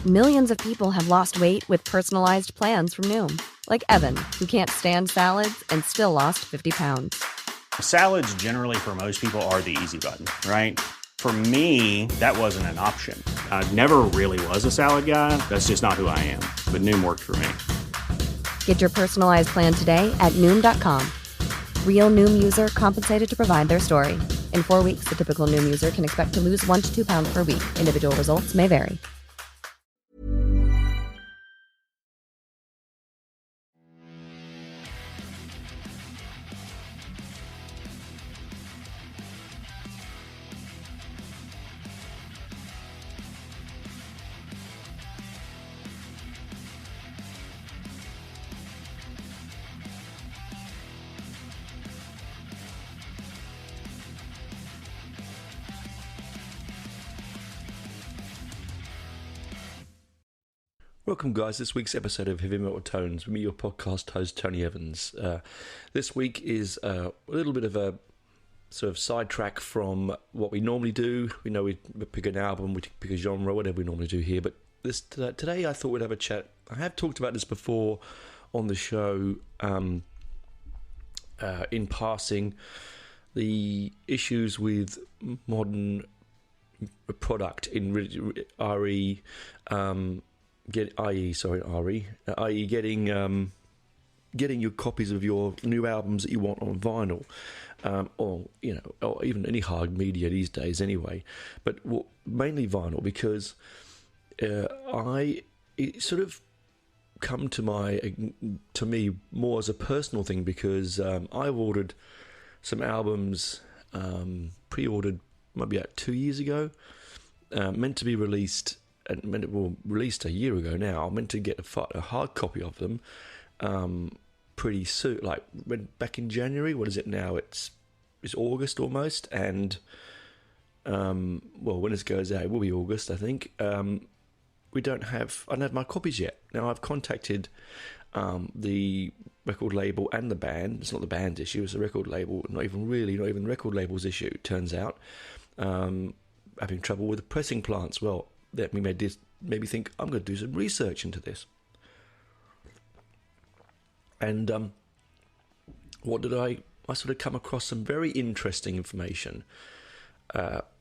Millions of people have lost weight with personalized plans from Noom. Like Evan, who can't stand salads and still lost 50 pounds. Salads generally for most people are the easy button, right? For me, that wasn't an option. I never really was a salad guy. That's just not who I am. But Noom worked for me. Get your personalized plan today at Noom.com. Real Noom user compensated to provide their story. In 4 weeks, the typical Noom user can expect to lose 1 to 2 pounds per week. Individual results may vary. Welcome, guys. This week's episode of Heavy Metal Tones with me, your podcast host, Tony Evans. This week is a little bit of a sort of sidetrack from what we normally do. We know we pick an album, we pick a genre, whatever we normally do here. But today I thought we'd have a chat. I have talked about this before on the show in passing, the issues with modern product in RE. i.e. getting your copies of your new albums that you want on vinyl, or even any hard media these days anyway, but mainly vinyl, because it sort of come to me more as a personal thing, because I've ordered some albums, pre-ordered maybe about 2 years ago, meant to be released. Released a year ago now. I meant to get a hard copy of them pretty soon, like back in January. What is it now? It's August almost, and when this goes out, it will be August, I think. I don't have my copies yet. Now I've contacted the record label and the band. It's not the band's issue; it's the record label. Not even the record label's issue. It turns out, having trouble with the pressing plants. Well, that made me think I'm going to do some research into this. And what did I sort of come across some very interesting information.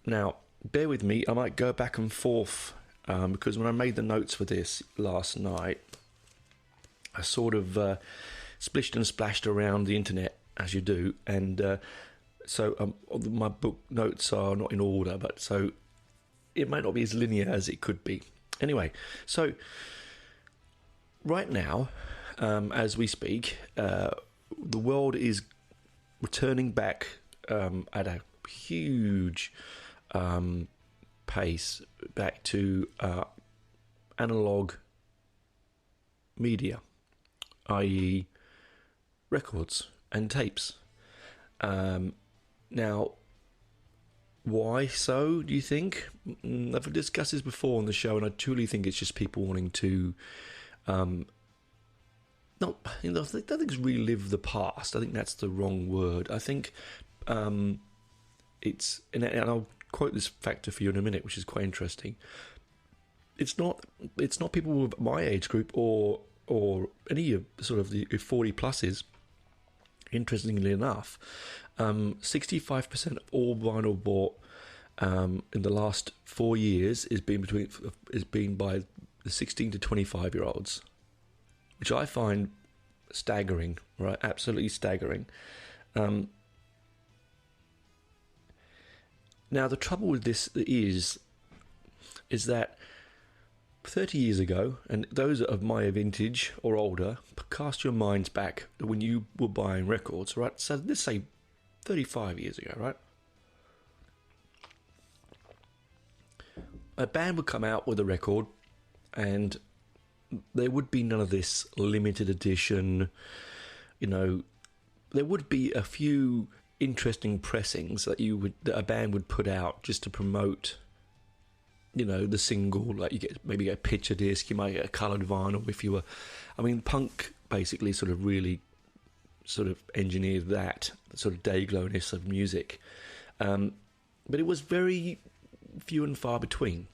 Now, bear with me, I might go back and forth, because when I made the notes for this last night, I sort of splished and splashed around the internet, as you do, and so my book notes are not in order, but so it might not be as linear as it could be. Anyway, so right now, as we speak, the world is returning back at a huge pace back to analog media, i.e. records and tapes. Now, why so, do you think? I've discussed this before on the show, and I truly think it's just people wanting to I don't think it's relive the past. I think that's the wrong word. I think it's, and I'll quote this factor for you in a minute, which is quite interesting. It's not people of my age group or any of sort of the 40 pluses. Interestingly enough, 65% of all vinyl bought in the last 4 years is being by the 16 to 25 year olds, which I find staggering, right? Absolutely staggering. Now the trouble with this is that 30 years ago, and those of my vintage or older, cast your minds back when you were buying records, right? So let's say 35 years ago, right? A band would come out with a record, and there would be none of this limited edition, there would be a few interesting pressings that a band would put out just to promote, the single. Like you get a picture disc, you might get a coloured vinyl if you were. Punk basically sort of really sort of engineered that sort of day-glowness of music, but it was very few and far between.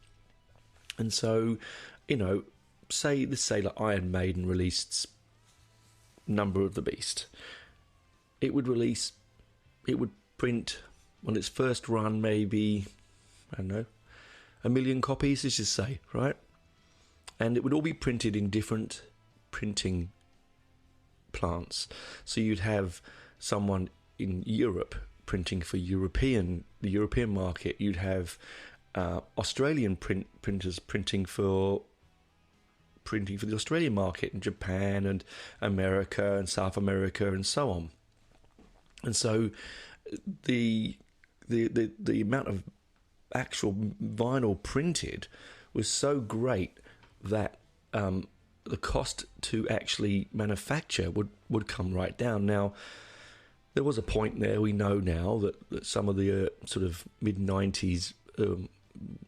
And so, let's say like Iron Maiden released Number of the Beast. It would print on its first run maybe, I don't know, 1 million copies, let's just say, right? And it would all be printed in different printing plants. So you'd have someone in Europe printing for the European market. You'd have Australian printers printing for the Australian market, and Japan and America and South America and so on. And so the amount of actual vinyl printed was so great that the cost to actually manufacture would come right down. Now, there was a point there, we know now, that some of the sort of mid-90s,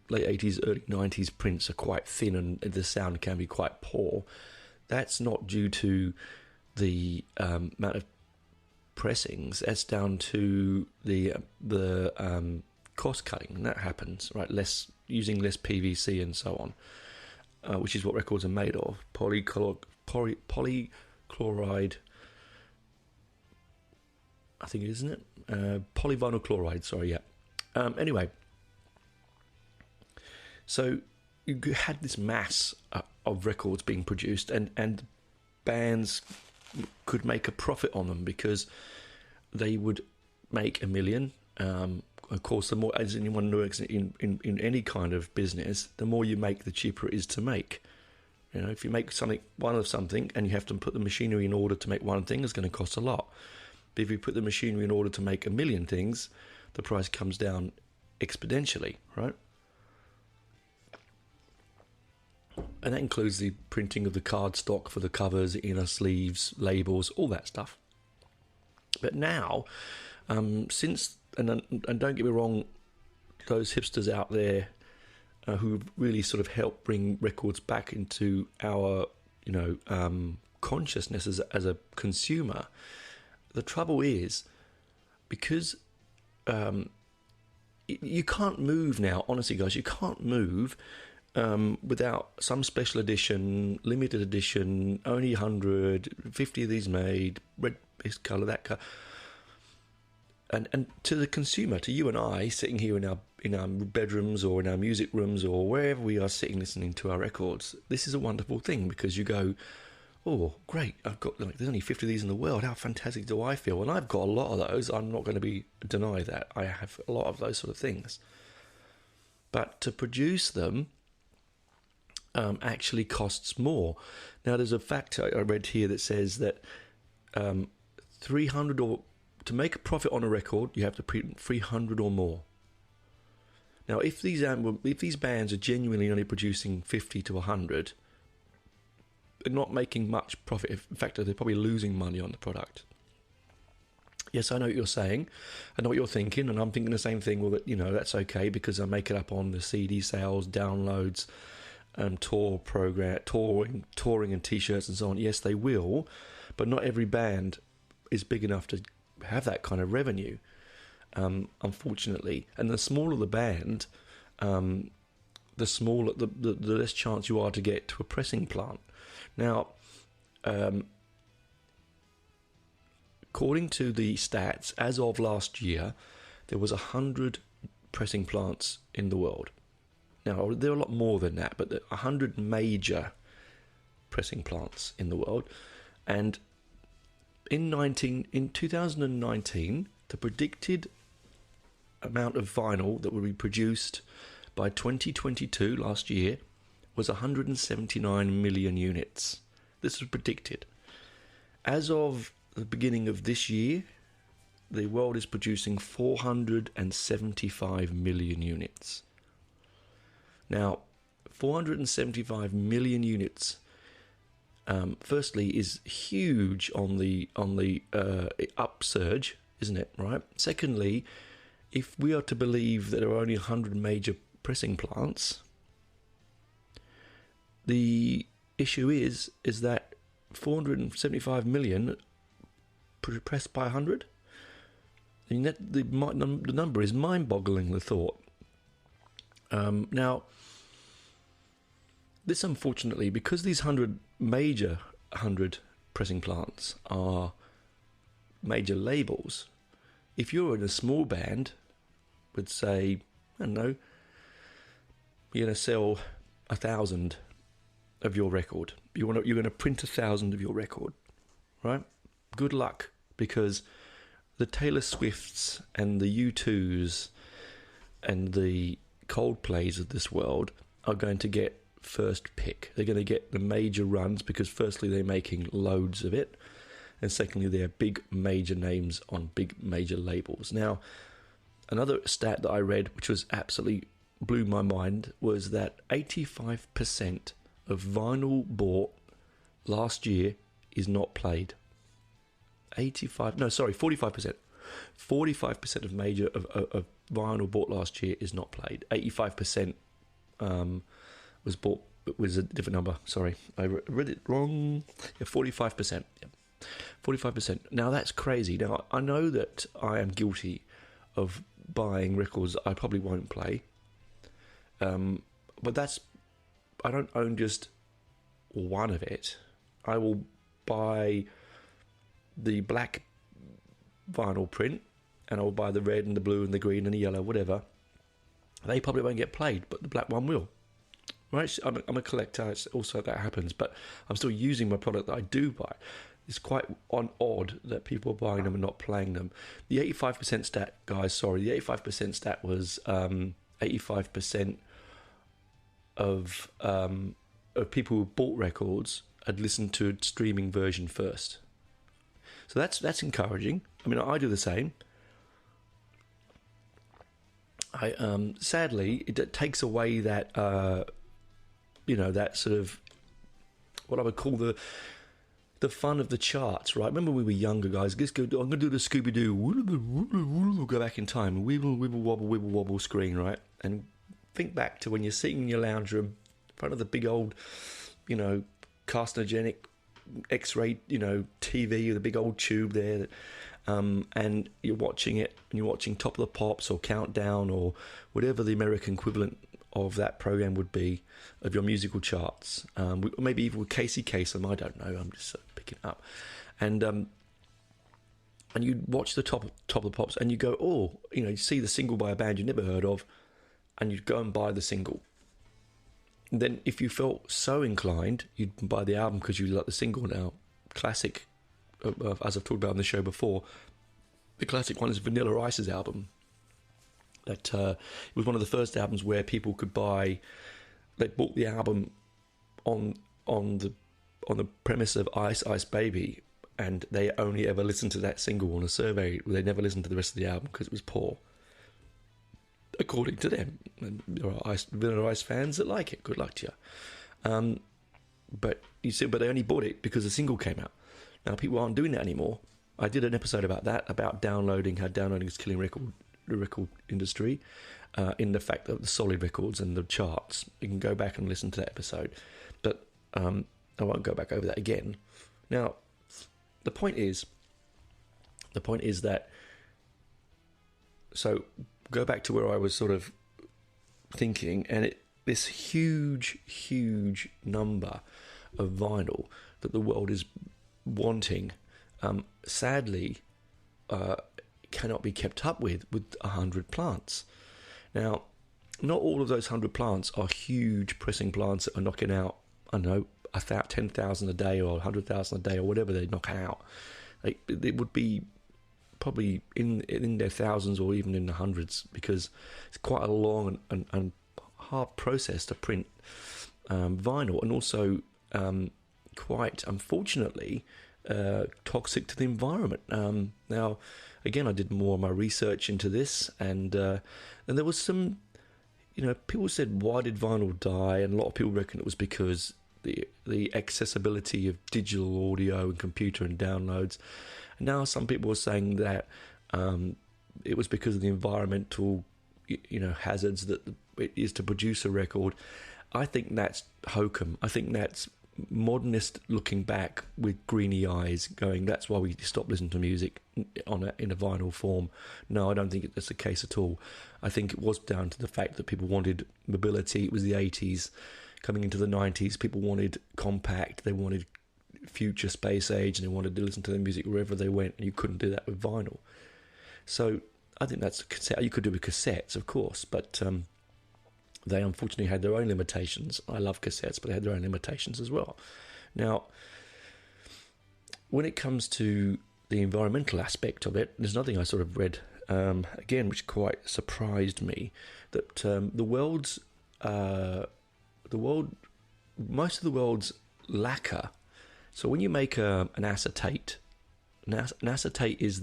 late 80s, early 90s prints are quite thin and the sound can be quite poor. That's not due to the amount of pressings. That's down to the cost cutting, and that happens, right? Using less PVC and so on, which is what records are made of. Polychloride, I think, isn't it? Polyvinyl chloride, sorry, yeah. Anyway, so you had this mass of records being produced, and bands could make a profit on them because they would make 1 million. Of course, the more, as anyone knows in any kind of business, the more you make, the cheaper it is to make. If you make one of something and you have to put the machinery in order to make one thing, it's going to cost a lot. But if you put the machinery in order to make 1 million things, the price comes down exponentially, right? And that includes the printing of the cardstock for the covers, inner sleeves, labels, all that stuff. But now, and don't get me wrong, those hipsters out there who really sort of helped bring records back into our, consciousness as a consumer. The trouble is, because you can't move now, honestly, guys, you can't move without some special edition, limited edition, only 100, 50 of these made, red this colour, that colour. And to the consumer, to you and I, sitting here in our bedrooms or in our music rooms or wherever we are sitting listening to our records, this is a wonderful thing, because you go, oh, great, I've got, there's only 50 of these in the world, how fantastic do I feel? And I've got a lot of those, I'm not going to deny that. I have a lot of those sort of things. But to produce them actually costs more. Now, there's a fact I read here that says that 300 or to make a profit on a record, you have to print 300 or more. Now, if these bands are genuinely only producing 50 to 100, they're not making much profit. In fact, they're probably losing money on the product. Yes, I know what you're saying. I know what you're thinking, and I'm thinking the same thing. Well, that's okay because I make it up on the CD sales, downloads, touring and T-shirts and so on. Yes, they will, but not every band is big enough to have that kind of revenue, unfortunately. And the smaller the band, the less chance you are to get to a pressing plant. Now, according to the stats, as of last year, there was 100 pressing plants in the world. Now, there are a lot more than that, but there are 100 major pressing plants in the world. And in 2019, the predicted amount of vinyl that would be produced by 2022, last year, was 179 million units. This was predicted. As of the beginning of this year, the world is producing 475 million units. Now, 475 million units, firstly, is huge on the upsurge, isn't it? Right. Secondly, if we are to believe that there are only 100 major pressing plants, the issue is that 475 million pressed by 100. I mean, the number is mind-boggling. The thought. Now, this, unfortunately, because these 100 pressing plants are major labels, if you're in a small band with, say, I don't know, you're going to sell 1,000 of your record. You're going to print 1,000 of your record, right? Good luck, because the Taylor Swifts and the U2s and the Coldplays of this world are going to get first pick. They're going to get the major runs because firstly they're making loads of it, and secondly they're big major names on big major labels. Now, another stat that I read, which was absolutely blew my mind, was that 85% of vinyl bought last year is not played. 45%. 45% of major of vinyl bought last year is not played. 85% was bought, was a different number. Sorry, I read it wrong. Yeah, 45%. Yeah. 45%. Now that's crazy. Now I know that I am guilty of buying records I probably won't play. But I don't own just one of it. I will buy the black vinyl print, and I will buy the red and the blue and the green and the yellow, whatever. They probably won't get played, but the black one will. Right? I'm a collector. It's also that happens, but I'm still using my product that I do buy. It's quite odd that people are buying them and not playing them. The 85% stat, guys, sorry, the 85% stat was 85% of people who bought records had listened to a streaming version first. So that's encouraging. I mean, I do the same. Sadly, it takes away that that sort of what I would call the fun of the charts, right? Remember when we were younger, guys? I'm going to do the Scooby-Doo, go back in time, wibble, wobble screen, right? And think back to when you're sitting in your lounge room in front of the big old, carcinogenic X-ray, TV with a big old tube there, and you're watching it, and you're watching Top of the Pops or Countdown or whatever the American equivalent of that program would be of your musical charts, maybe even with Casey Kasem, I don't know, I'm just picking it up, and you watch the top of the Pops, and you go, you see the single by a band you never heard of, and you'd go and buy the single. And then if you felt so inclined, you'd buy the album because you like the single. Now, classic, as I've talked about on the show before, the classic one is Vanilla Ice's album. That it was one of the first albums where people could buy. They bought the album on the premise of Ice Baby, and they only ever listened to that single on a survey. They never listened to the rest of the album because it was poor, according to them. And there are Vanilla Ice fans that like it. Good luck to you. But they only bought it because the single came out. Now people aren't doing that anymore. I did an episode about that, about downloading, how downloading is killing the record industry, in the fact that the solid records and the charts. You can go back and listen to that episode, but I won't go back over that again. Now, the point is that, so go back to where I was sort of thinking, and this huge number of vinyl that the world is wanting, sadly, cannot be kept up with 100 plants. Now, not all of those 100 plants are huge pressing plants that are knocking out, I don't know, 10,000 a day or 100,000 a day or whatever they knock out. It would be probably in their thousands or even in the hundreds, because it's quite a long and hard process to print vinyl, and also quite, unfortunately, toxic to the environment. Now, again, I did more of my research into this, and there was some, people said, why did vinyl die? And a lot of people reckon it was because the accessibility of digital audio and computer and downloads. And now some people are saying that it was because of the environmental, hazards that it is to produce a record. I think that's hokum. I think that's modernist looking back with greeny eyes, going, that's why we stopped listening to music in a vinyl form. No, I don't think that's the case at all. I think it was down to the fact that people wanted mobility. It was the 80s. coming into the 90s, people wanted compact, they wanted future space age, and they wanted to listen to their music wherever they went, and you couldn't do that with vinyl. So I think that's a cassette. You could do with cassettes, of course, but they unfortunately had their own limitations. I love cassettes, but they had their own limitations as well. Now, when it comes to the environmental aspect of it, there's nothing I sort of read, again, which quite surprised me, that most of the world's lacquer. So when you make an acetate, an acetate is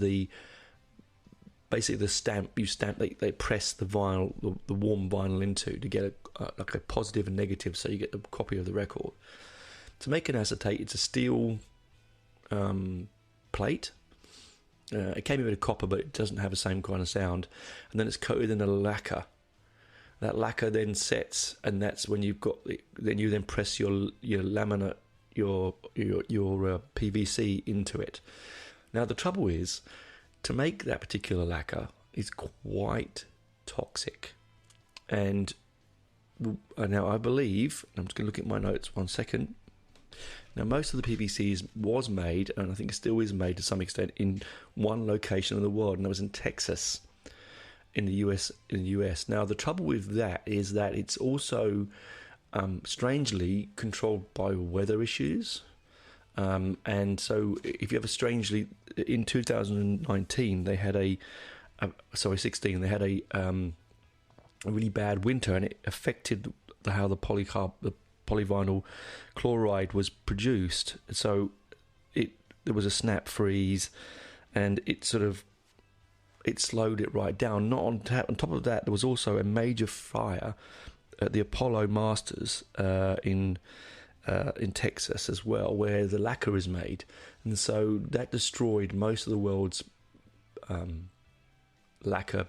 basically the stamp you stamp. They press the vinyl, the warm vinyl into to get like a positive and negative, so you get the copy of the record. To make an acetate, it's a steel plate. It came in with a copper, but it doesn't have the same kind of sound. And then it's coated in a lacquer. That lacquer then sets, and that's when you've got. Then you then press your laminate, your PVC into it. Now the trouble is, to make that particular lacquer is quite toxic, and now I believe, I'm just going to look at my notes 1 second. Now most of the PVC was made, and I think it still is made to some extent, in one location in the world, and that was in Texas, in the US. Now the trouble with that is that it's also strangely controlled by weather issues, and so if you have in 2019 they had 16 they had a really bad winter, and it affected how the polyvinyl chloride was produced. So there was a snap freeze, and it slowed it right down. Not on top of that, there was also a major fire at the Apollo Masters in Texas as well, where the lacquer is made, and so that destroyed most of the world's lacquer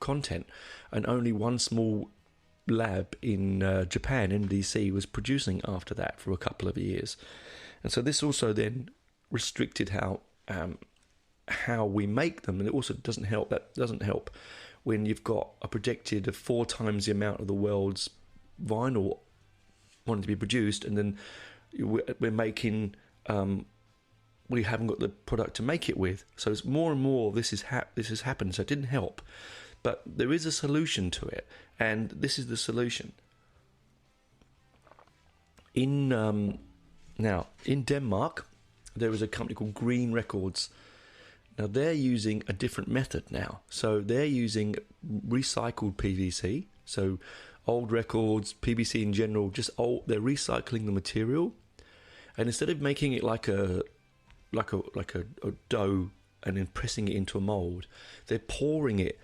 content, and only one small lab in Japan, in DC, was producing after that for a couple of years. And so this also then restricted how we make them, and it also doesn't help. That doesn't help when you've got a projected of 4 times the amount of the world's vinyl wanting to be produced, and then we're making we haven't got the product to make it with. So it's more and more this has happened. So it didn't help, but there is a solution to it, and this is the solution. Now in Denmark, there is a company called Green Records. Now they're using a different method now. So they're using recycled PVC. So old records, PVC in general, just old. They're recycling the material, and instead of making it like a dough and then pressing it into a mold, they're pouring it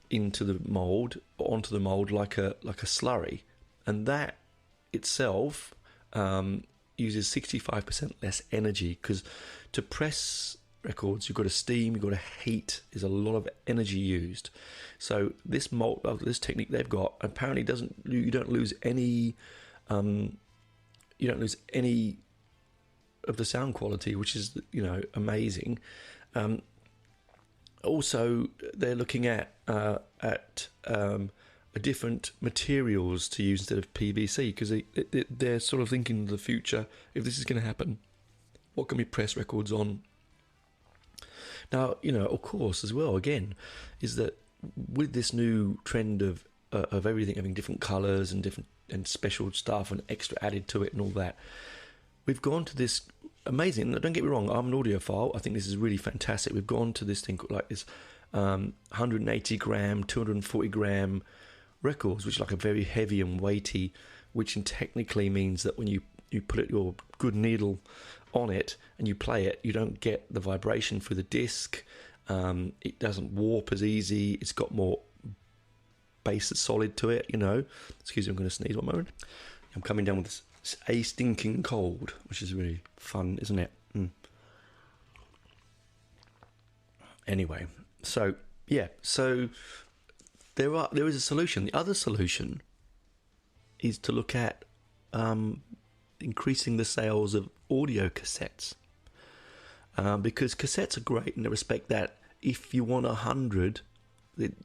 onto the mold like a slurry, and that itself uses 65% less energy, because to press records, you've got to steam, you've got to heat. There's a lot of energy used. So this technique they've got apparently you don't lose any of the sound quality, which is amazing. Also, they're looking at different materials to use instead of PVC, because they're sort of thinking of the future. If this is going to happen, what can we press records on? Now, of course, as well, again, is that with this new trend of everything having different colours and special stuff and extra added to it and all that, we've gone to this amazing. Don't get me wrong, I'm an audiophile. I think this is really fantastic. We've gone to this thing like this 180 gram, 240 gram records, which are like a very heavy and weighty, which technically means that when you put your good needle on it and you play it, you don't get the vibration through the disc. It doesn't warp as easy. It's got more bass that's solid to it, Excuse me, I'm going to sneeze one moment. I'm coming down with this a stinking cold, which is really fun, isn't it? Anyway, so there is a solution. The other solution is to look at increasing the sales of audio cassettes, because cassettes are great in the respect that if you want 100,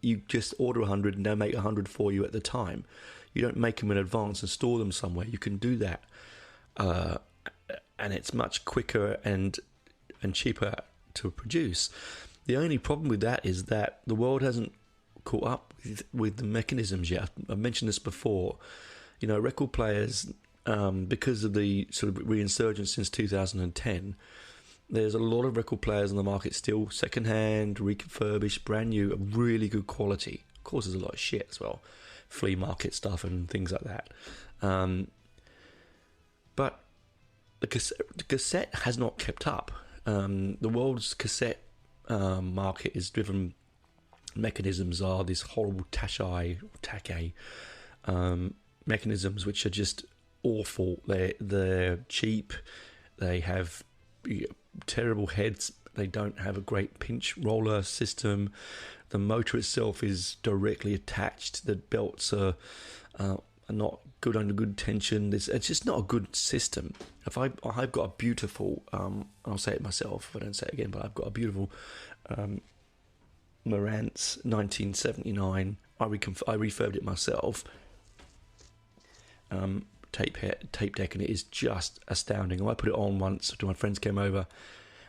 you just order 100 and they'll make 100 for you at the time. You don't make them in advance and store them somewhere. You can do that, and it's much quicker and cheaper to produce. The only problem with that is that the world hasn't caught up with the mechanisms yet. I've mentioned this before. Record players, because of the sort of resurgence since 2010, there's a lot of record players on the market still, second-hand, refurbished, brand new, of really good quality. Of course, there's a lot of shit as well, flea market stuff and things like that. But the cassette has not kept up. The world's cassette market is driven. Mechanisms are this horrible tack mechanisms which are just awful. They're cheap. They have terrible heads. They don't have a great pinch roller system. The motor itself is directly attached. The belts are not good under good tension. It's just not a good system. I've got a beautiful, I'll say it myself if I don't say it again, but I've got a beautiful Marantz 1979. I refurbed it myself. Tape deck, and it is just astounding. I put it on once. My friends came over,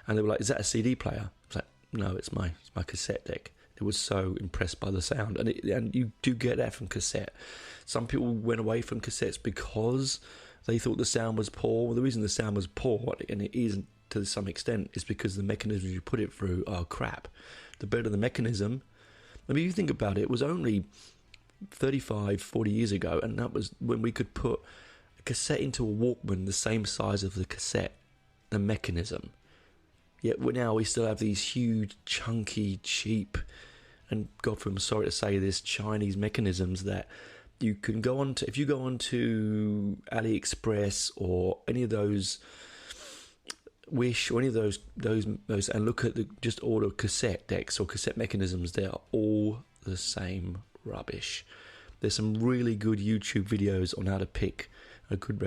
and they were like, "Is that a CD player?" I was like, "No, it's my cassette deck." They were so impressed by the sound, and you do get that from cassette. Some people went away from cassettes because they thought the sound was poor. Well, the reason the sound was poor, and it isn't to some extent, is because the mechanisms you put it through are crap. The better the mechanism, I mean, you think about it, it was only 35, 40 years ago, and that was when we could put a cassette into a Walkman the same size of the cassette, the mechanism. Yet now we still have these huge, chunky, cheap, and I'm sorry to say this, Chinese mechanisms that you can go on to. If you go on to AliExpress or any of those, Wish or any of those, and look at just order cassette decks or cassette mechanisms, they are all the same rubbish. There's some really good YouTube videos on how to pick a good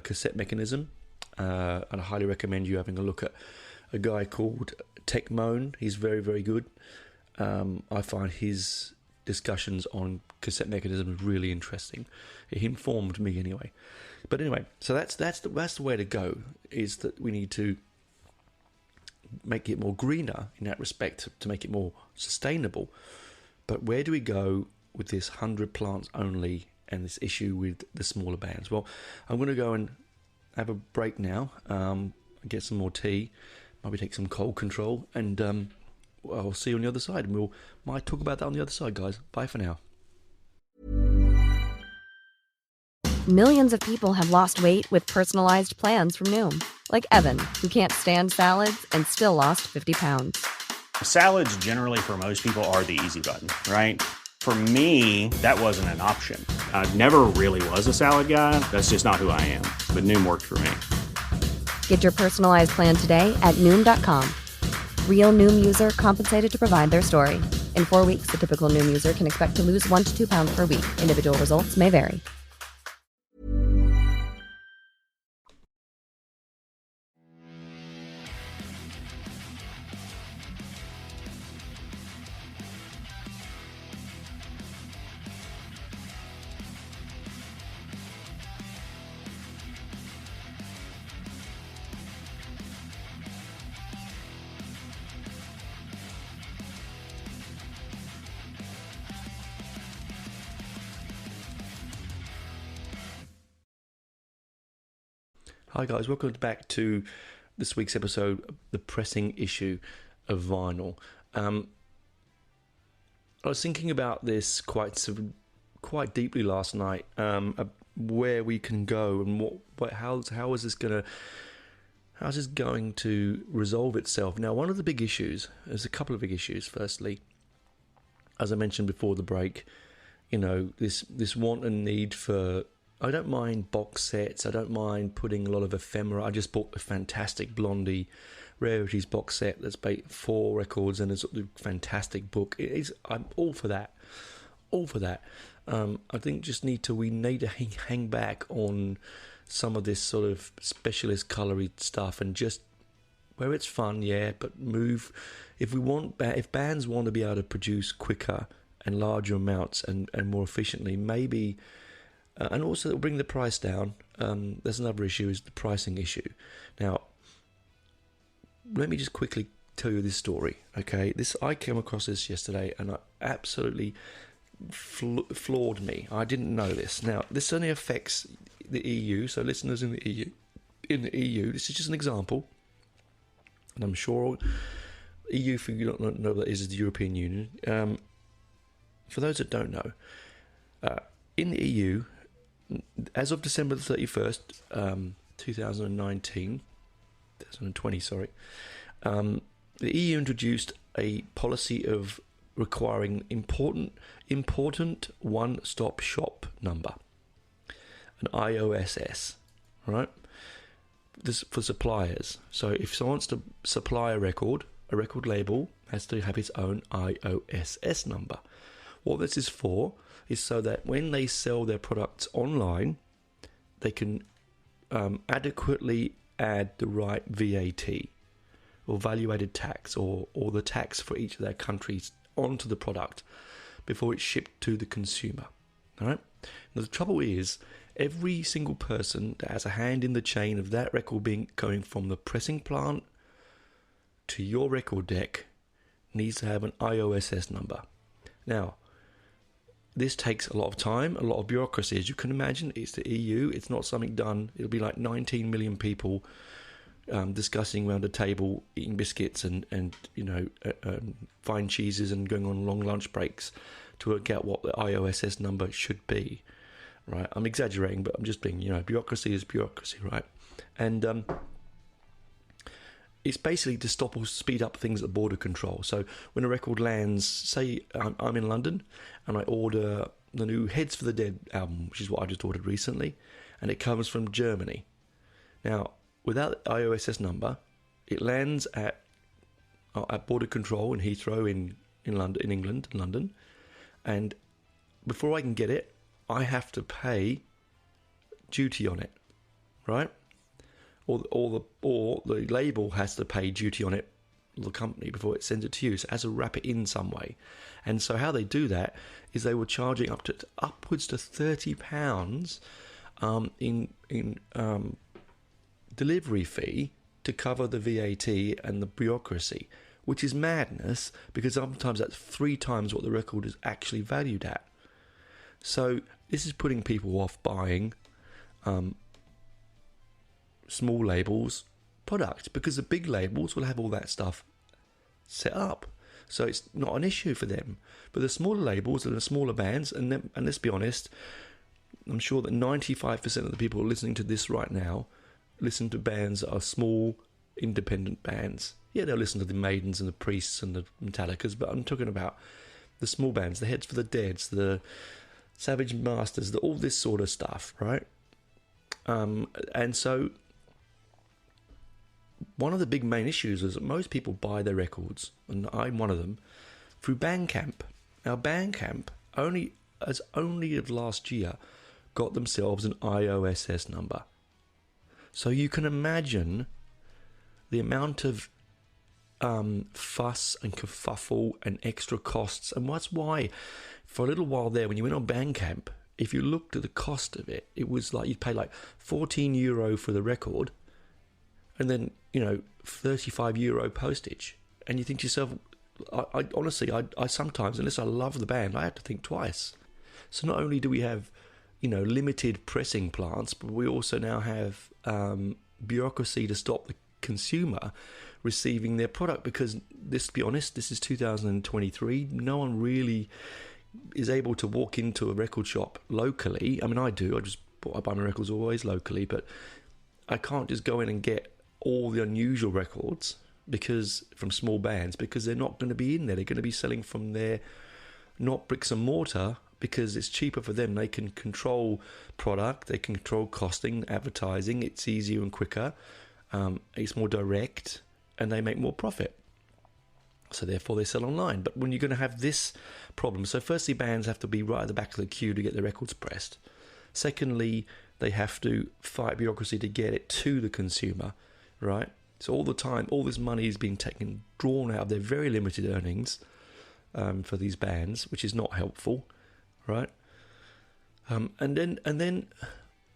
cassette mechanism, and I highly recommend you having a look at a guy called Techmoan. He's very, very good. I find his discussions on cassette mechanisms really interesting. He informed me anyway. But anyway, so that's the way to go, is that we need to make it more greener in that respect to make it more sustainable. But where do we go with this 100 plants only and this issue with the smaller bands? Well, I'm going to go and have a break now, get some more tea, maybe take some cold control, and I'll see you on the other side. And might talk about that on the other side, guys. Bye for now. Millions of people have lost weight with personalized plans from Noom, like Evan, who can't stand salads and still lost 50 pounds. Salads generally for most people are the easy button, right? For me, that wasn't an option. I never really was a salad guy. That's just not who I am. But Noom worked for me. Get your personalized plan today at Noom.com. Real Noom user compensated to provide their story. In 4 weeks, the typical Noom user can expect to lose 1 to 2 pounds per week. Individual results may vary. Hi guys, welcome back to this week's episode, the pressing issue of vinyl. I was thinking about this quite deeply last night, where we can go and how is this going to resolve itself. Now, one of the big issues, there's a couple of big issues. Firstly, as I mentioned before the break, this want and need for, I don't mind box sets. I don't mind putting a lot of ephemera. I just bought a fantastic Blondie Rarities box set that's 4 records and it's a fantastic book. I'm all for that. All for that. I think we need to hang back on some of this sort of specialist colory stuff and just where it's fun, yeah, but move. If bands want to be able to produce quicker and larger amounts and more efficiently, maybe and also it'll bring the price down. There's another issue, is the pricing issue. Now, let me just quickly tell you this story, okay? I came across this yesterday, and it absolutely floored me. I didn't know this. Now, this only affects the EU, so listeners in the EU, this is just an example, and I'm sure EU, for you don't know what that is the European Union. For those that don't know, in the EU, as of December the 31st, 2020, the EU introduced a policy of requiring important one-stop shop number, an IOSS, right? This for suppliers. So if someone wants to supply a record label has to have its own IOSS number. What this is for is so that when they sell their products online, they can adequately add the right VAT or value-added tax or the tax for each of their countries onto the product before it's shipped to the consumer. All right. Now, the trouble is, every single person that has a hand in the chain of that record going from the pressing plant to your record deck needs to have an IOSS number. Now, this takes a lot of time, a lot of bureaucracy. As you can imagine, it's the EU. It's not something done. It'll be like 19 million people discussing around a table, eating biscuits and fine cheeses and going on long lunch breaks to work out what the IOSS number should be. Right? I'm exaggerating, but I'm just being, bureaucracy is bureaucracy, right? And it's basically to stop or speed up things at border control. So when a record lands, say I'm in London and I order the new Heads for the Dead album, which is what I just ordered recently, and it comes from Germany. Now, without the IOSS number, it lands at border control in Heathrow in London, and before I can get it, I have to pay duty on it, right? Or the label has to pay duty on it, the company, before it sends it to you. So it has to wrap it in some way. And so how they do that is they were charging upwards to £30 in delivery fee to cover the VAT and the bureaucracy, which is madness, because sometimes that's 3 times what the record is actually valued at. So this is putting people off buying small labels product, because the big labels will have all that stuff set up, so it's not an issue for them. But the smaller labels and the smaller bands, and let's be honest, I'm sure that 95% of the people listening to this right now listen to bands that are small, independent bands. Yeah, they'll listen to the Maidens and the Priests and the Metallicas, but I'm talking about the small bands, the Heads for the Deads, the Savage Masters, all this sort of stuff, right? And so one of the big main issues is that most people buy their records, and I'm one of them, through Bandcamp. Now, Bandcamp only of last year got themselves an IOSS number. So you can imagine the amount of fuss and kerfuffle and extra costs. And that's why, for a little while there, when you went on Bandcamp, if you looked at the cost of it, it was like you'd pay like €14 for the record, and then, €35 postage. And you think to yourself, I honestly sometimes, unless I love the band, I have to think twice. So not only do we have, limited pressing plants, but we also now have bureaucracy to stop the consumer receiving their product, because let's be honest, this is 2023. No one really is able to walk into a record shop locally. I mean, I do. I buy my records always locally, but I can't just go in and get all the unusual records from small bands, because they're not going to be in there. They're going to be selling from their, not bricks and mortar, because it's cheaper for them. They can control product, they can control costing, advertising. It's easier and quicker. It's more direct, and they make more profit. So therefore they sell online. But when you're going to have this problem, so firstly, bands have to be right at the back of the queue to get their records pressed. Secondly, they have to fight bureaucracy to get it to the consumer, right? So all the time, all this money is being drawn out of their very limited earnings for these bands, which is not helpful, right? And then,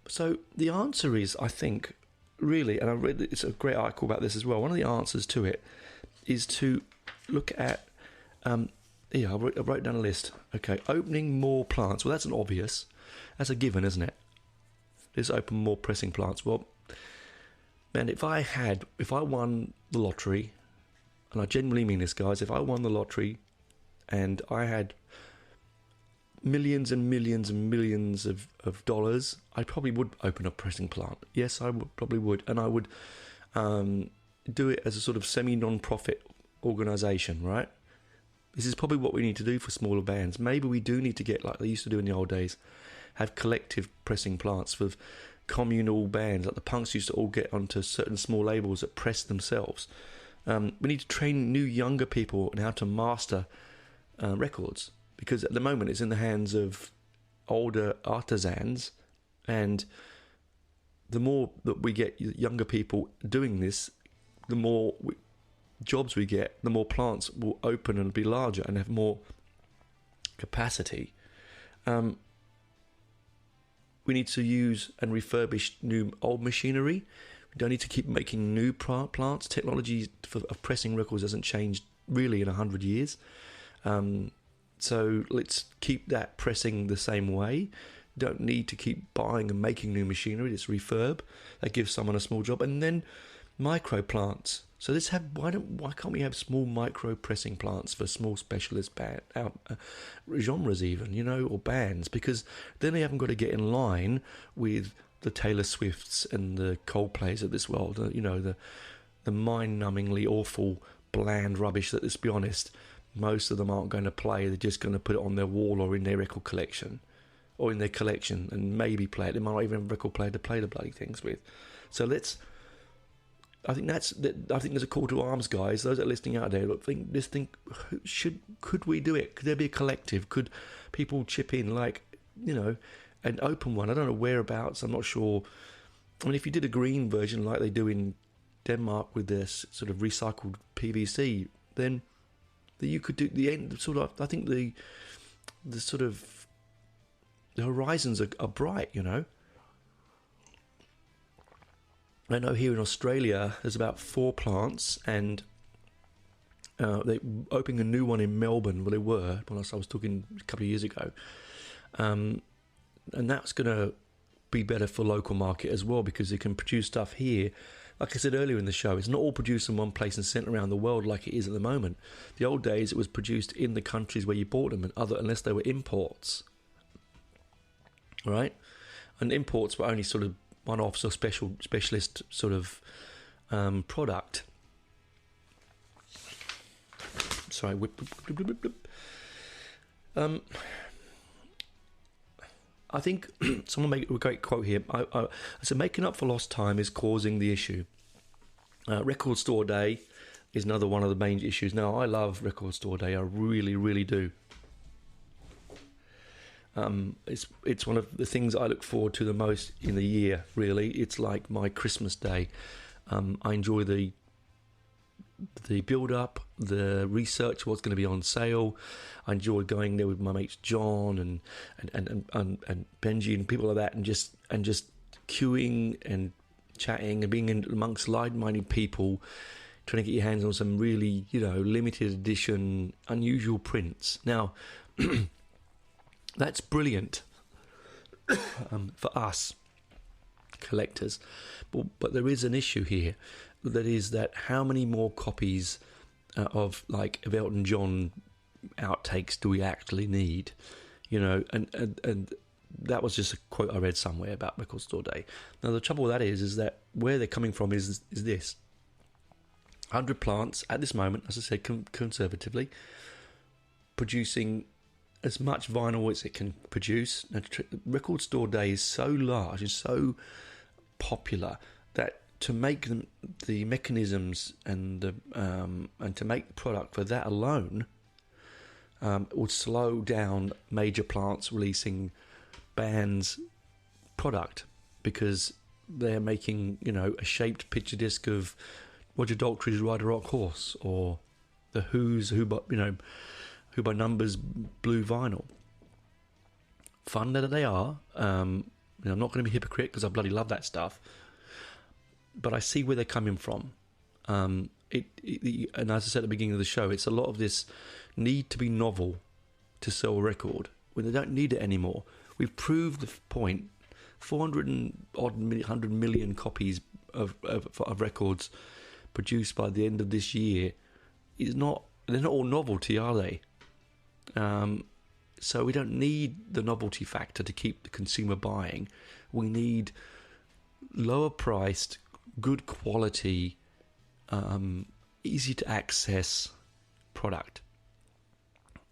so the answer is, I think, really, and I read it's a great article about this as well. One of the answers to it is to look at, I wrote down a list. Okay, opening more plants. Well, that's an obvious. That's a given, isn't it? Let's open more pressing plants. Well, man, if I won the lottery, and I genuinely mean this, guys, if I won the lottery and I had millions and millions and millions of dollars, I probably would open a pressing plant. Yes, I probably would. And I would do it as a sort of semi-non-profit organisation, right? This is probably what we need to do for smaller bands. Maybe we do need to get, like they used to do in the old days, have collective pressing plants for communal bands. Like the punks used to all get onto certain small labels that press themselves. We need to train new younger people on how to master records, because at the moment it's in the hands of older artisans, and the more that we get younger people doing this, the more jobs we get, the more plants will open and be larger and have more capacity. We need to use and refurbish old machinery. We don't need to keep making new plants. Technology of pressing records hasn't changed really in 100 years. So let's keep that pressing the same way. Don't need to keep buying and making new machinery. It's refurb. That gives someone a small job. And then micro plants. So why can't we have small micro pressing plants for small specialist genres even, or bands? Because then they haven't got to get in line with the Taylor Swifts and the Coldplays of this world. The mind-numbingly awful, bland rubbish that, let's be honest, most of them aren't going to play. They're just going to put it on their wall or in their record collection, or in their collection, and maybe play it. They might not even have a record player to play the bloody things with. So I think there's a call to arms, guys. Those that are listening out there, could we do it? Could there be a collective? Could people chip in, and open one? I don't know whereabouts. I'm not sure. I mean, if you did a green version like they do in Denmark with this sort of recycled PVC, then you could do the end. Sort of, I think the sort of the horizons are bright. I know here in Australia there's about 4 plants, and they're opening a new one in Melbourne. Well, they were when I was talking a couple of years ago, and that's going to be better for local market as well, because they can produce stuff here. Like I said earlier in the show, it's not all produced in one place and sent around the world like it is at the moment. The old days it was produced in the countries where you bought them, unless they were imports, right? And imports were only sort of one-offs or specialist sort of product. Sorry. I think someone made a great quote here. I said, making up for lost time is causing the issue. Record store day is another one of the main issues. Now, I love record store day. I really, really do. It's one of the things I look forward to the most in the year, really. It's like my Christmas day. I enjoy the build-up, the research, what's going to be on sale. I enjoy going there with my mates John and Benji and people like that, and just queuing and chatting and being amongst like-minded people, trying to get your hands on some really, limited edition, unusual prints. Now, that's brilliant for us collectors, but there is an issue here. That is that how many more copies of Elton John outtakes do we actually need? And that was just a quote I read somewhere about Record Store Day. Now the trouble with that is that where they're coming from is this: 100 plants at this moment, as I said, conservatively, producing as much vinyl as it can produce. Now, Record Store Day is so large and so popular that to make the mechanisms and to make the product for that alone would slow down major plants releasing bands' product, because they're making a shaped picture disc of Roger Daltrey's Ride a Rock Horse, or the Who's Who by Numbers blue vinyl. fun that they are. I'm not going to be a hypocrite because I bloody love that stuff. But I see where they're coming from. And as I said at the beginning of the show, it's a lot of this need to be novel to sell a record when they don't need it anymore. We've proved the point. 100 million copies of records produced by the end of this year they're not all novelty, are they? So we don't need the novelty factor to keep the consumer buying. We need lower priced, good quality, easy to access product.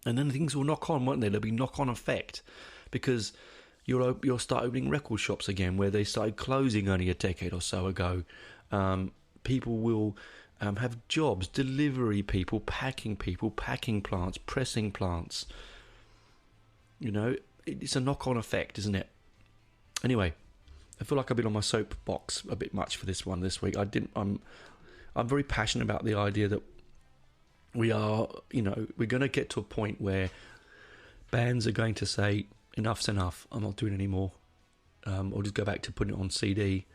And then things will knock on, won't they? There'll be knock-on effect because you'll start opening record shops again where they started closing only a decade or so ago. People will have jobs, delivery people, packing plants, pressing plants. It's a knock-on effect, isn't it? Anyway, I feel like I've been on my soapbox a bit much for this one this week. I'm very passionate about the idea that we're going to get to a point where bands are going to say, enough's enough, I'm not doing it anymore. Or just go back to putting it on CD.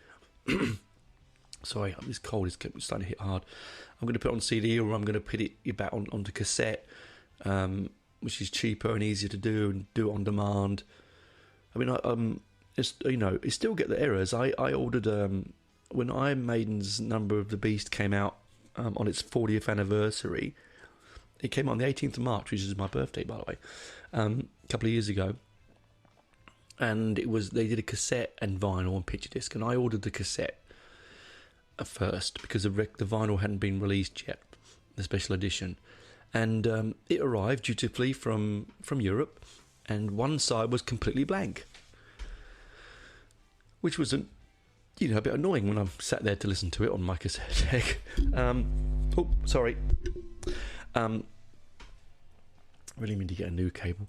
Sorry, this cold is starting to hit hard. I'm going to put it on CD, or I'm going to put it back onto cassette, which is cheaper and easier to do, and do it on demand. I mean, it still get the errors. I ordered when Iron Maiden's Number of the Beast came out on its 40th anniversary. It came out on the 18th of March, which is my birthday, by the way, a couple of years ago. And they did a cassette and vinyl and picture disc, and I ordered the cassette first because the vinyl hadn't been released yet, the special edition, and it arrived dutifully from Europe, and one side was completely blank, which was a bit annoying when I sat there to listen to it on my cassette deck. Really need to get a new cable.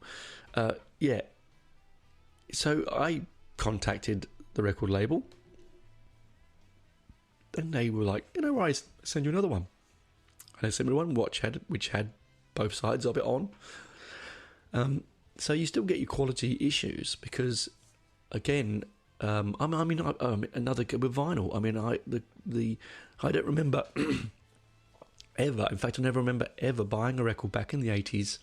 So I contacted the record label, and they were like, I'll send you another one. And they sent me one which had both sides of it on. So you still get your quality issues because, again, another with vinyl. I mean, I don't remember ever. In fact, I never remember ever buying a record back in the 80s,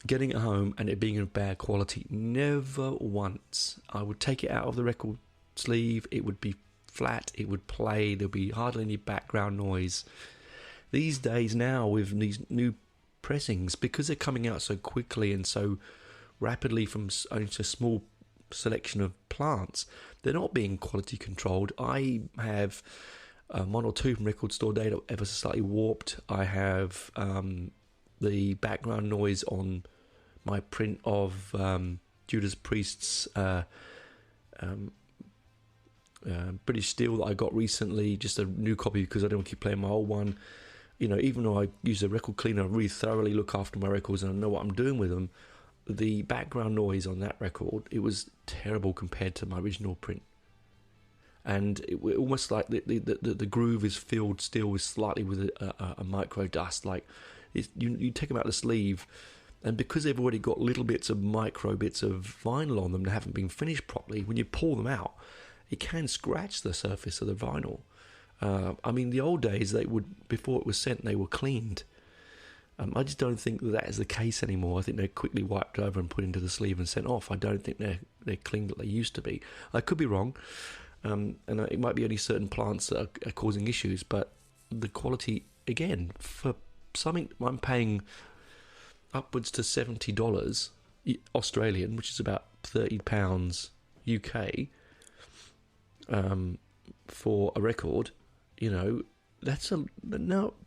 getting it home, and it being in bad quality. Never once. I would take it out of the record sleeve. It would be flat. It would play. There'd be hardly any background noise. These days now, with these new pressings, because they're coming out so quickly and so rapidly from only a small selection of plants, they're not being quality controlled. I have one or two from Record Store Data ever so slightly warped. I have the background noise on my print of Judas Priest's British Steel that I got recently, just a new copy because I don't want to keep playing my old one. Even though I use a record cleaner, I really thoroughly look after my records and I know what I'm doing with them. The background noise on that record, it was terrible compared to my original print. And it almost like the groove is filled still with slightly with a micro dust. Like you take them out of the sleeve, and because they've already got little bits of micro bits of vinyl on them that haven't been finished properly, when you pull them out, it can scratch the surface of the vinyl. The old days, before it was sent, they were cleaned. I just don't think that is the case anymore. I think they're quickly wiped over and put into the sleeve and sent off. I don't think they're clean that they used to be. I could be wrong, and it might be only certain plants that are causing issues, but the quality, again, for something I'm paying upwards to $70 Australian, which is about £30 UK, for a record, no,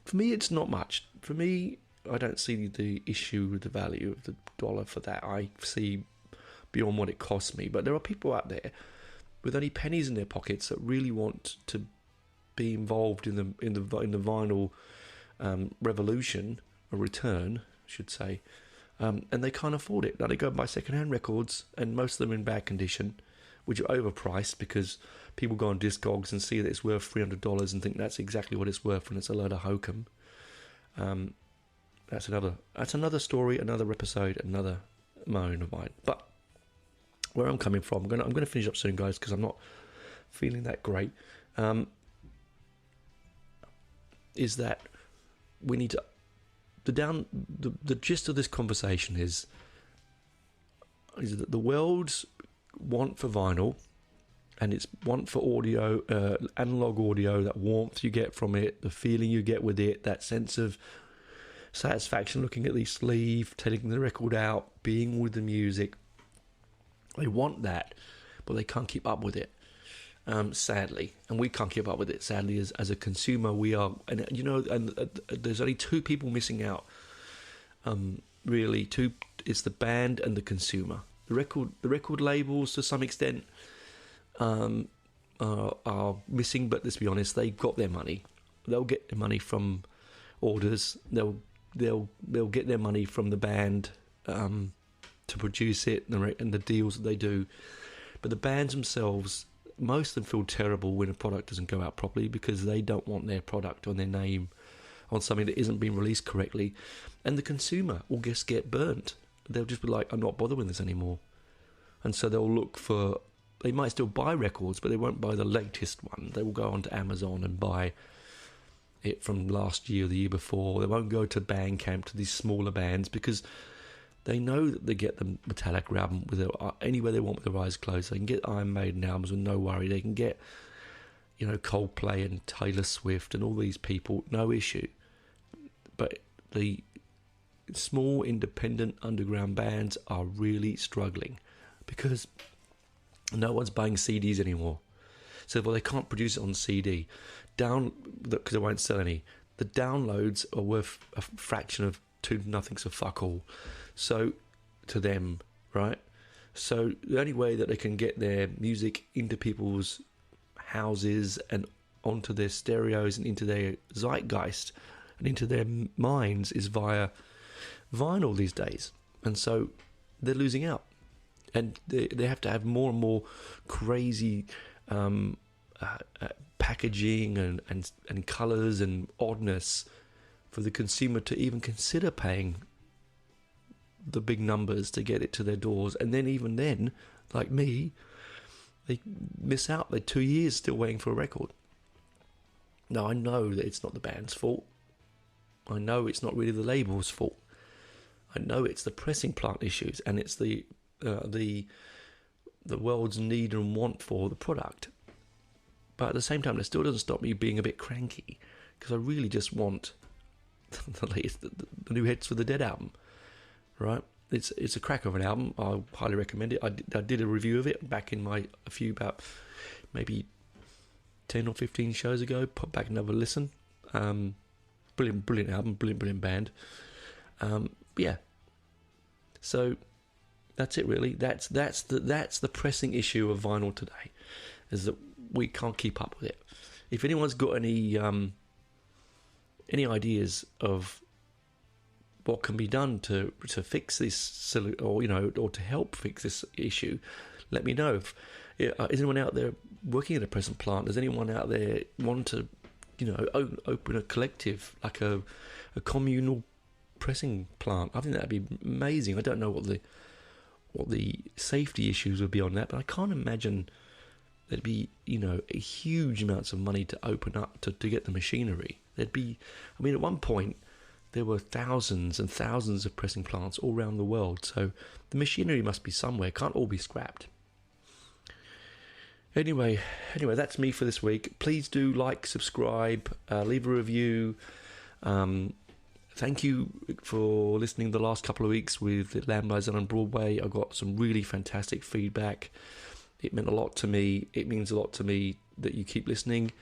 for me it's not much. For me, I don't see the issue with the value of the dollar for that. I see beyond what it costs me. But there are people out there with only pennies in their pockets that really want to be involved in the vinyl revolution, or return, I should say, and they can't afford it. Now they go and buy second-hand records, and most of them are in bad condition, which are overpriced because people go on Discogs and see that it's worth $300 and think that's exactly what it's worth when it's a load of hokum. That's another story, another episode, another moan of mine. But where I'm coming from. I'm going to finish up soon, guys, because I'm not feeling that great. Is that we need to the gist of this conversation is that the world's want for vinyl and its want for audio, analog audio, that warmth you get from it, the feeling you get with it, that sense of satisfaction looking at the sleeve, taking the record out, being with the music. They want that, but they can't keep up with it, sadly. And we can't keep up with it, sadly, as a consumer. We are, and there's only two people missing out, really. Two, it's the band and the consumer. The record labels, to some extent, are missing, but let's be honest, they got their money. They'll get their money from orders. They'll get their money from the band to produce it and the deals that they do. But the bands themselves, most of them feel terrible when a product doesn't go out properly, because they don't want their product or their name on something that isn't being released correctly. And the consumer will just get burnt. They'll just be like, I'm not bothered with this anymore. And so they'll look for, they might still buy records, but they won't buy the latest one. They will go onto Amazon and buy it from last year or the year before. They won't go to Bandcamp, to these smaller bands, because they know that they get the Metallica album anywhere they want with their eyes closed. They can get Iron Maiden albums with no worry. They can get, Coldplay and Taylor Swift and all these people, no issue. But the small independent underground bands are really struggling because no one's buying CDs anymore. So, they can't produce it on CD because they won't sell any. The downloads are worth a fraction of 2 nothing, so fuck all. So, to them, right? So, the only way that they can get their music into people's houses and onto their stereos and into their zeitgeist and into their minds is via vinyl these days. And so, they're losing out. And they have to have more and more crazy packaging and colours and oddness for the consumer to even consider paying the big numbers to get it to their doors. And then even then, like me, they miss out. They're 2 years still waiting for a record. Now, I know that it's not the band's fault. I know it's not really the label's fault. I know it's the pressing plant issues, and it's the world's need and want for the product. But at the same time, it still doesn't stop me being a bit cranky, because I really just want the latest, the new Heads for the Dead album, right? It's a crack of an album. I highly recommend it. I did a review of it back in about maybe 10 or 15 shows ago. Put back another listen. Brilliant album, brilliant band. Yeah. So that's it, really. That's the pressing issue of vinyl today, is that we can't keep up with it. If anyone's got any ideas of what can be done to fix this, or to help fix this issue, let me know. Is anyone out there working at a pressing plant? Does anyone out there want to, open a collective, like a communal pressing plant? I think that'd be amazing. I don't know what the safety issues would be on that, but I can't imagine there'd be huge amounts of money to open up to get the machinery. At one point there were thousands and thousands of pressing plants all around the world, so the machinery must be somewhere. Can't all be scrapped. Anyway, that's me for this week. Please do like, subscribe, leave a review. Thank you for listening the last couple of weeks with the Lamb Lies on Broadway. I got some really fantastic feedback. It meant a lot to me. It means a lot to me that you keep listening.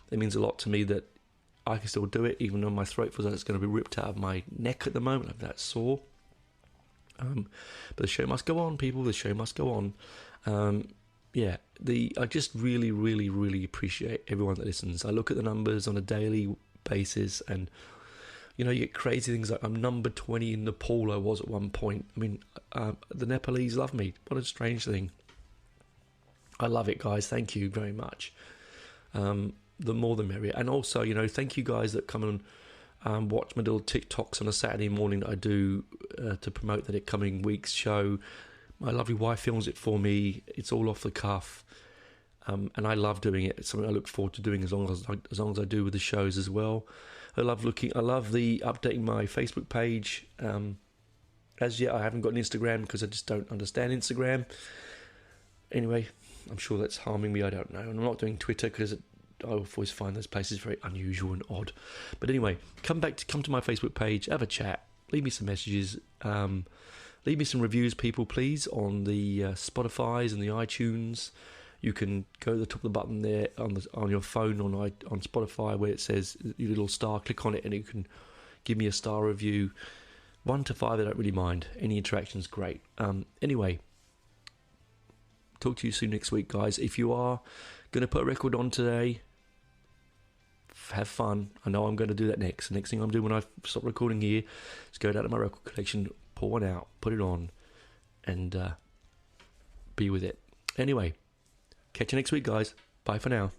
It means a lot to me that I can still do it, even though my throat feels like it's going to be ripped out of my neck at the moment. I'm that sore. But the show must go on, people. The show must go on. I just really, really, really appreciate everyone that listens. I look at the numbers on a daily basis, and you get crazy things like I'm number 20 in Nepal. I was at one point. The Nepalese love me. What a strange thing. I love it, guys. Thank you very much. The more the merrier. And also, thank you guys that come and watch my little TikToks on a Saturday morning that I do to promote the coming week's show. My lovely wife films it for me. It's all off the cuff, and I love doing it. It's something I look forward to doing as long as I do with the shows as well. I love the updating my Facebook page. As yet, I haven't got an Instagram because I just don't understand Instagram. Anyway, I'm sure that's harming me. I don't know. And I'm not doing Twitter because I always find those places very unusual and odd. But anyway, come to my Facebook page, have a chat, leave me some messages, leave me some reviews, people, please, on the Spotify's and the iTunes. You can go to the top of the button there on your phone on Spotify where it says your little star. Click on it and you can give me a star review. 1 to 5, I don't really mind. Any interaction's great. Anyway, talk to you soon next week, guys. If you are going to put a record on today, have fun. I know I'm going to do that next. The next thing I'm doing when I stop recording here is go down to my record collection, pull one out, put it on, and be with it. Anyway, catch you next week, guys. Bye for now.